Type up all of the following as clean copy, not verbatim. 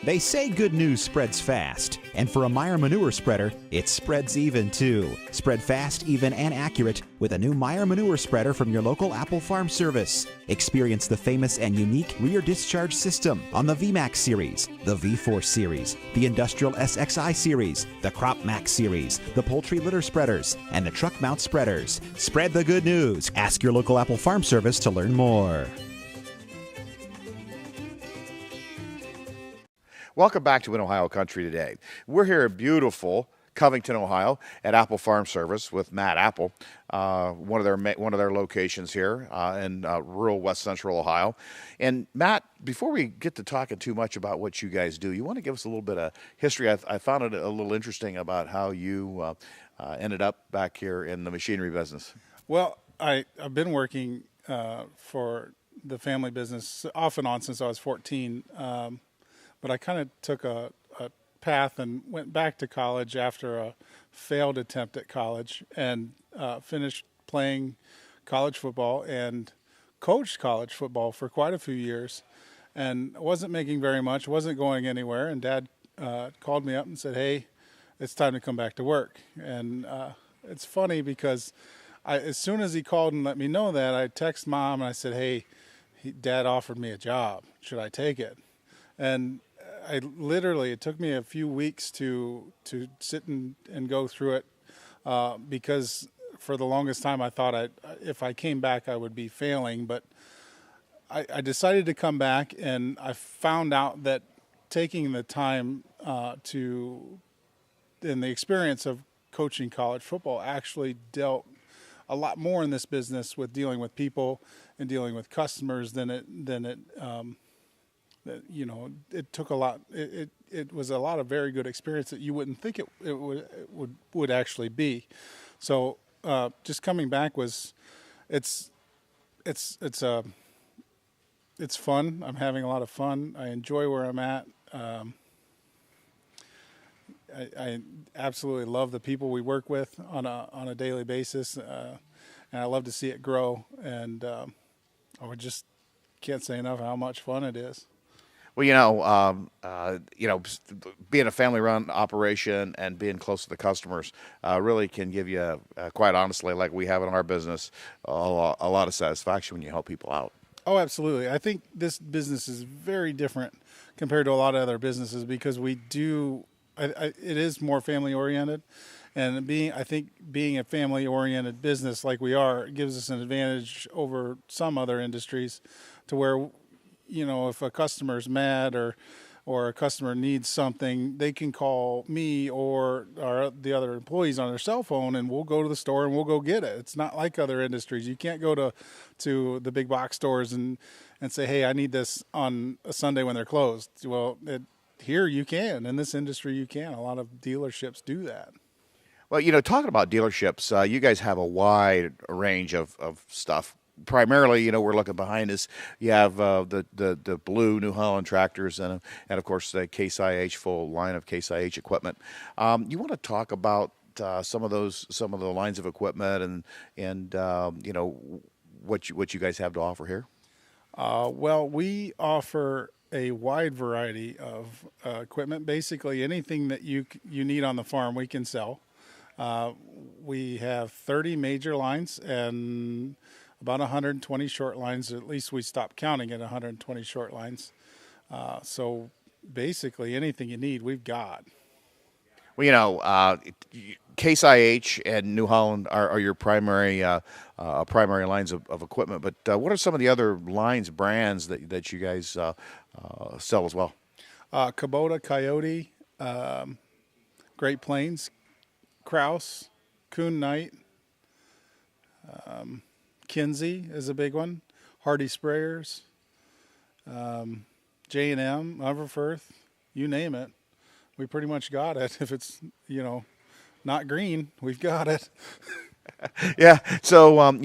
They say good news spreads fast, and for a Meyer manure spreader, it spreads even too. Spread fast, even, and accurate with a new Meyer manure spreader from your local Apple Farm Service. Experience the famous and unique rear discharge system on the VMAX series, the V-Force series, the Industrial SXI series, the Crop Max series, the Poultry Litter Spreaders, and the Truck Mount Spreaders. Spread the good news. Ask your local Apple Farm Service to learn more. Welcome back to In Ohio Country Today. We're here at beautiful Covington, Ohio, at Apple Farm Service with Matt Apple, one of their locations here in rural West Central Ohio. And Matt, before we get to talking too much about what you guys do, you want to give us a little bit of history. I found it a little interesting about how you ended up back here in the machinery business. Well, I've been working for the family business off and on since I was 14. But I kind of took a path and went back to college after a failed attempt at college and finished playing college football and coached college football for quite a few years. And wasn't making very much, wasn't going anywhere. And Dad called me up and said, "Hey, it's time to come back to work." And it's funny because as soon as he called and let me know that, I texted Mom and I said, "Hey, Dad offered me a job. Should I take it?" And it took me a few weeks to sit and go through it because for the longest time I thought if I came back I would be failing. But I decided to come back, and I found out that taking the time and the experience of coaching college football actually dealt a lot more in this business with dealing with people and dealing with customers than it it took a lot. It was a lot of very good experience that you wouldn't think it would actually be. So just coming back it's fun. I'm having a lot of fun. I enjoy where I'm at. I absolutely love the people we work with on a daily basis, and I love to see it grow. And I just can't say enough how much fun it is. Well, being a family-run operation and being close to the customers really can give you, quite honestly, like we have in our business, a lot of satisfaction when you help people out. Oh, absolutely. I think this business is very different compared to a lot of other businesses because it is more family-oriented. And I think being a family-oriented business like we are gives us an advantage over some other industries to where, if a customer's mad or a customer needs something, they can call me or the other employees on their cell phone, and we'll go to the store and we'll go get it. It's not like other industries. You can't go to the big box stores and say, "Hey, I need this on a Sunday when they're closed." Well, here you can. In this industry, you can. A lot of dealerships do that. Well, talking about dealerships, you guys have a wide range of stuff. Primarily, we're looking behind us. You have the blue New Holland tractors and of course the Case IH full line of Case IH equipment. You want to talk about some of the lines of equipment and what you guys have to offer here? Well, we offer a wide variety of equipment. Basically, anything that you need on the farm, we can sell. We have 30 major lines and about 120 short lines. At least we stopped counting at 120 short lines. So basically anything you need, we've got. Well, Case IH and New Holland are your primary lines of equipment. But what are some of the other lines, brands that you guys sell as well? Kubota, Coyote, Great Plains, Kraus, Kuhn Knight, Kinsey is a big one. Hardy Sprayers, J&M, Everfirth, you name it. We pretty much got it. If it's, not green, we've got it. Yeah. So,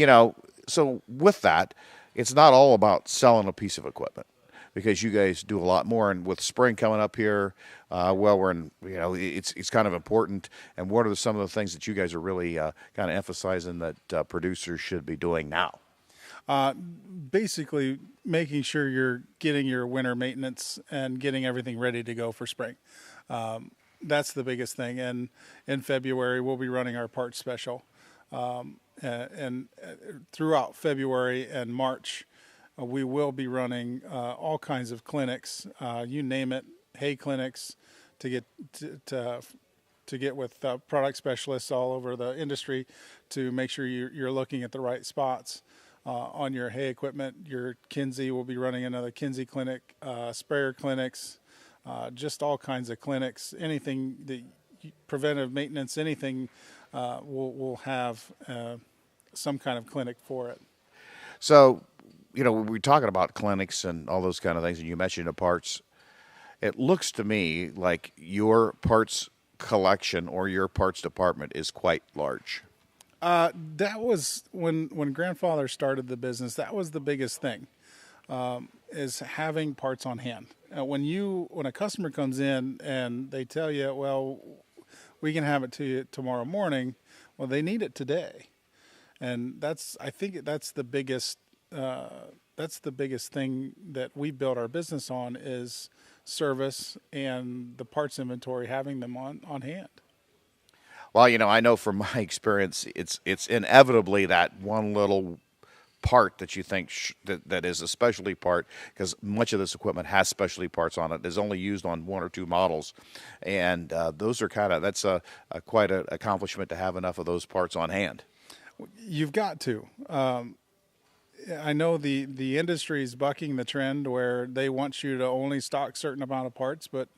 so with that, it's not all about selling a piece of equipment because you guys do a lot more. And with spring coming up here, we're in, it's kind of important. And what are some of the things that you guys are really kind of emphasizing that producers should be doing now? Basically, making sure you're getting your winter maintenance and getting everything ready to go for spring. That's the biggest thing. And in February, we'll be running our parts special. And throughout February and March, we will be running all kinds of clinics, you name it, hay clinics, to get to get with product specialists all over the industry to make sure you're looking at the right spots on your hay equipment. Your Kinsey will be running another Kinsey clinic, sprayer clinics, just all kinds of clinics. Anything that preventive maintenance, anything, we'll have some kind of clinic for it. So, when we're talking about clinics and all those kind of things, and you mentioned the parts, it looks to me like your parts collection or your parts department is quite large. That was when grandfather started the business. That was the biggest thing, is having parts on hand. When a customer comes in and they tell you, well, we can have it to you tomorrow morning, well, they need it today, and I think that's the biggest thing that we built our business on is service and the parts inventory, having them on hand. Well, I know from my experience, it's inevitably that one little part that you think that is a specialty part, because much of this equipment has specialty parts on it. It's only used on one or two models, and those are that's quite an accomplishment to have enough of those parts on hand. You've got to. I know the industry is bucking the trend where they want you to only stock certain amount of parts, but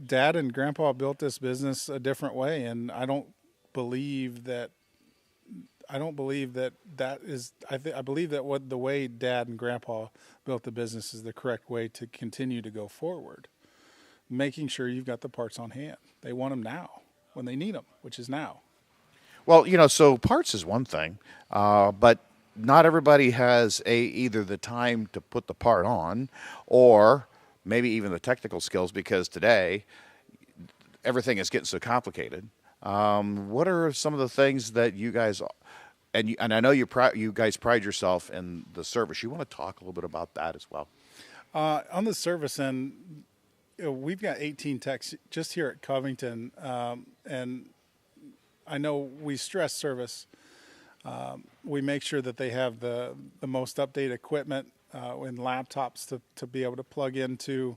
Dad and Grandpa built this business a different way, and I believe that is. I believe that the way Dad and Grandpa built the business is the correct way to continue to go forward. Making sure you've got the parts on hand. They want them now when they need them, which is now. Well, so parts is one thing, but not everybody has either the time to put the part on, or maybe even the technical skills, because today everything is getting so complicated. What are some of the things that you guys, and I know you guys pride yourself in the service. You want to talk a little bit about that as well? On the service end, we've got 18 techs just here at Covington, and I know we stress service. We make sure that they have the most updated equipment and laptops to be able to plug into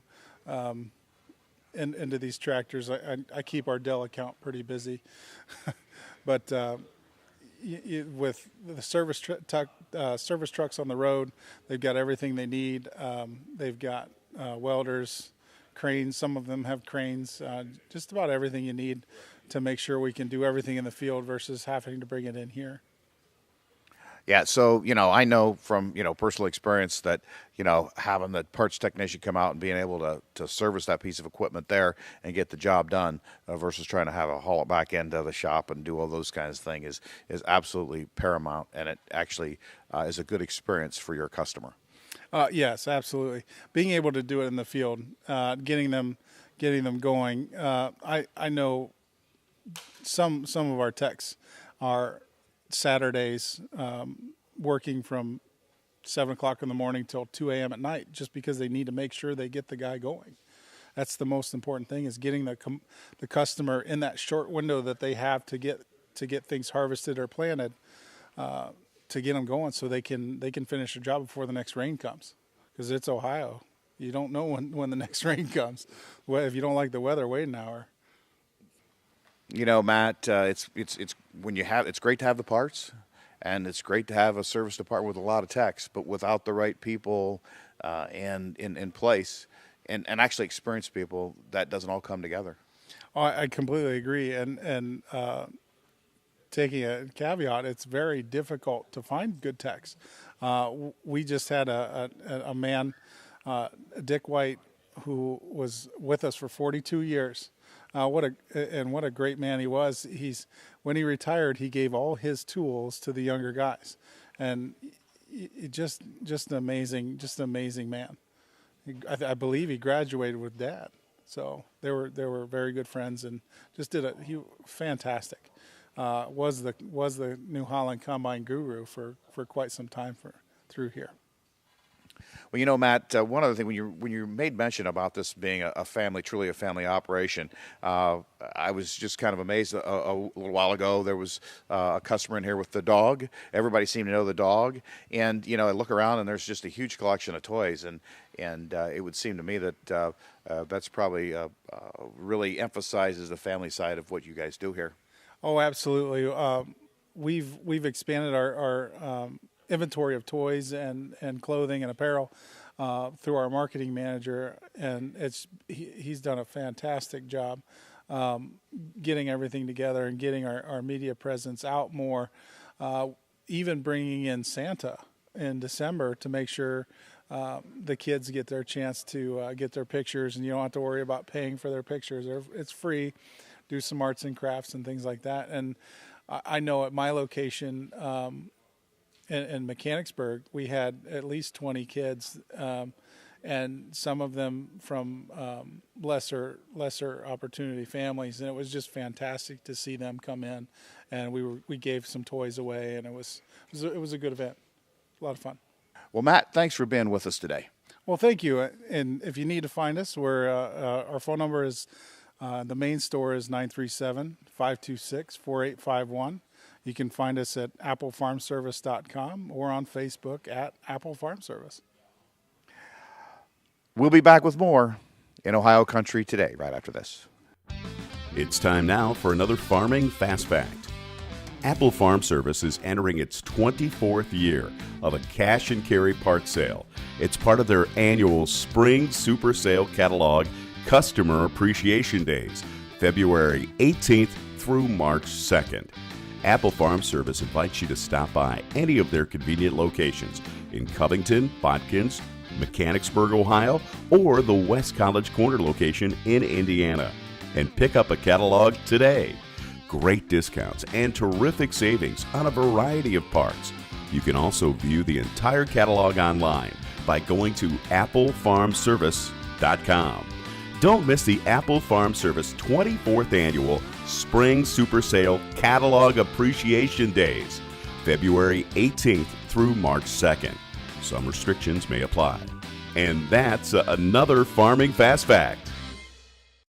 these tractors. I keep our Dell account pretty busy, but with the service trucks on the road, they've got everything they need. They've got welders, cranes. Some of them have cranes. Just about everything you need to make sure we can do everything in the field versus having to bring it in here. Yeah, so, I know from, personal experience that, having the parts technician come out and being able to service that piece of equipment there and get the job done versus trying to haul it back into the shop and do all those kinds of things is absolutely paramount, and it actually is a good experience for your customer. Yes, absolutely. Being able to do it in the field, getting them going. I know some of our techs are Saturdays working from 7 o'clock in the morning till 2 a.m. at night, just because they need to make sure they get the guy going. That's the most important thing, is getting the customer in that short window that they have to get things harvested or planted, to get them going so they can finish their job before the next rain comes, because it's Ohio. You don't know when the next rain comes. Well, if you don't like the weather, wait an hour. Matt, it's great to have the parts, and it's great to have a service department with a lot of techs, but without the right people and in place and actually experienced people, that doesn't all come together. Oh, I completely agree. And taking a caveat, it's very difficult to find good techs. We just had a man, Dick White, who was with us for 42 years. What a great man he was. When he retired, he gave all his tools to the younger guys, and just an amazing man. I believe he graduated with Dad, so they were very good friends, and just fantastic. was the New Holland Combine guru for quite some time through here. Well, you know, Matt, one other thing, when you made mention about this being a family, truly a family operation, I was just kind of amazed. A little while ago, there was a customer in here with the dog. Everybody seemed to know the dog, and you know, I look around and there's just a huge collection of toys, and it would seem to me that that's probably really emphasizes the family side of what you guys do here. Oh, absolutely. We've expanded our inventory of toys and clothing and apparel through our marketing manager, and he's done a fantastic job getting everything together and getting our media presence out more, even bringing in Santa in December to make sure the kids get their chance to get their pictures, and you don't have to worry about paying for their pictures. It's free. Do some arts and crafts and things like that. And I know at my location in Mechanicsburg, we had at least 20 kids, and some of them from lesser opportunity families, and it was just fantastic to see them come in, and we gave some toys away, and it was a good event, a lot of fun. Well, Matt, thanks for being with us today. Well, thank you. And if you need to find us, our phone number is the main store is 937-526-4851. You can find us at applefarmservice.com or on Facebook at Apple Farm Service. We'll be back with more in Ohio Country Today right after this. It's time now for another Farming Fast Fact. Apple Farm Service is entering its 24th year of a cash and carry part sale. It's part of their annual Spring Super Sale Catalog Customer Appreciation Days, February 18th through March 2nd. Apple Farm Service invites you to stop by any of their convenient locations in Covington, Botkins, Mechanicsburg, Ohio, or the West College Corner location in Indiana, and pick up a catalog today. Great discounts and terrific savings on a variety of parts. You can also view the entire catalog online by going to applefarmservice.com. Don't miss the Apple Farm Service 24th Annual Spring Super Sale Catalog Appreciation Days, February 18th through March 2nd. Some restrictions may apply. And that's another Farming Fast Fact.